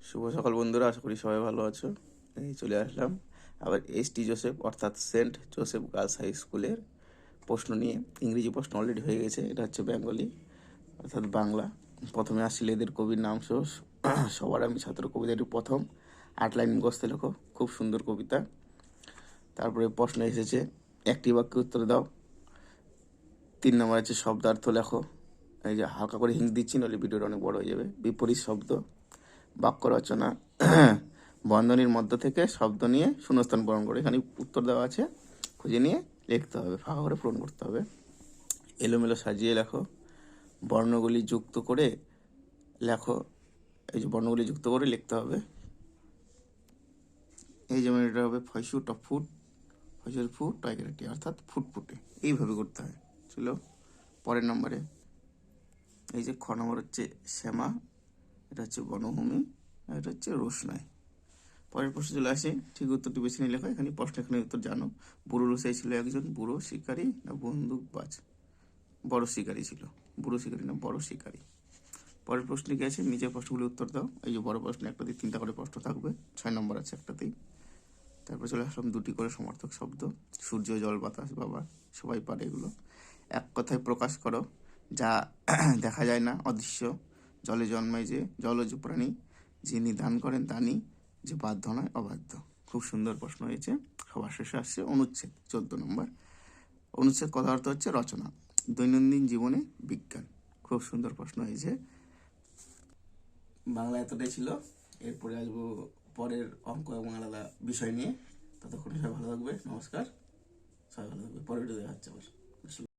শুভ সকাল বন্ধুরা, আশা করি সবাই ভালো আছো। এই চলে আসলাম আবার এসটি জোসেফ অর্থাৎ সেন্ট জোসেফ গার্লস হাই স্কুলের প্রশ্ন নিয়ে। ইংরেজি প্রশ্ন অলরেডি হয়ে গেছে, এটা হচ্ছে বেঙ্গলি অর্থাৎ বাংলা। প্রথমে আসছিল এদের কবির নাম সহ সবার আমি ছাত্র, কবিতাটি প্রথম 8 লাইন মুখস্থ লেখো, খুব সুন্দর কবিতা। তারপরে প্রশ্ন এসেছে একটি বাক্যে উত্তর দাও। 3 নম্বর আছে শব্দার্থ লেখো। এই যে হালকা করে হিংস দিচ্ছি, নাহলে ভিডিওটা অনেক বড় হয়ে যাবে। বিপরীত শব্দ, বাক্য রচনা, বন্ধনীর মধ্য থেকে শব্দ নিয়ে শূন্যস্থান পূরণ করে। এখানে উত্তর দেওয়া আছে, খুঁজে নিয়ে লিখতে হবে, ফাঁকা করে পূরণ করতে হবে। এলোমেলো সাজিয়ে লেখো, বর্ণগুলি যুক্ত করে লেখো। এই যে বর্ণগুলি যুক্ত করে লিখতে হবে। এই যেমন এটা হবে ফয়সু টফুট, ফয়সুর ফু টয়কেরাটি অর্থাৎ ফুটফুটে, এইভাবে করতে হয়। চলো পরের নম্বরে, এই যে খ নম্বর হচ্ছে শ্যামা, এটা হচ্ছে বনভূমি, আর এটা হচ্ছে রোশনাই। পরের প্রশ্ন চলে আসে, ঠিক উত্তরটি বেছে নিয়ে লেখো। এখানে প্রশ্ন, এখানে উত্তর জানো। বুড়ো রুসাই ছিল একজন বুড়ো শিকারী না বন্দুকবাজ? বড় শিকারী ছিল, বুড়ো শিকারী না বড় শিকারী। পরের প্রশ্নে কি আছে, নিজের প্রশ্নগুলি উত্তর দাও। এই যে বড় প্রশ্নে একটাতেই 3টা করে প্রশ্ন থাকবে, 6 নম্বর আছে একটাতেই। তারপর চলে আসলাম 2টি করে সমার্থক শব্দ। সূর্য, জল, বাতাস, বাবা, সবাই পারে এগুলো। এক কথায় প্রকাশ করো যা দেখা যায় না, অদৃশ্য। জলে জন্মায় যে জলজ প্রাণী, যিনি দান করেন দানি, যে বাধ্য নয় অবাধ্য। খুব সুন্দর প্রশ্ন হয়েছে। সবার শেষে আসছে অনুচ্ছেদ, 14 নম্বর। অনুচ্ছেদ কথা অর্থ হচ্ছে রচনা। দৈনন্দিন জীবনে বিজ্ঞান, খুব সুন্দর প্রশ্ন হয়েছে। বাংলা এতটাই ছিল, এরপরে আসবো পরের অঙ্ক এবং আলাদা বিষয় নিয়ে। ততক্ষণে সবাই ভালো থাকবে, নমস্কার। সবাই ভালো থাকবে, পরের ভিডিও দেখা হচ্ছে আবার।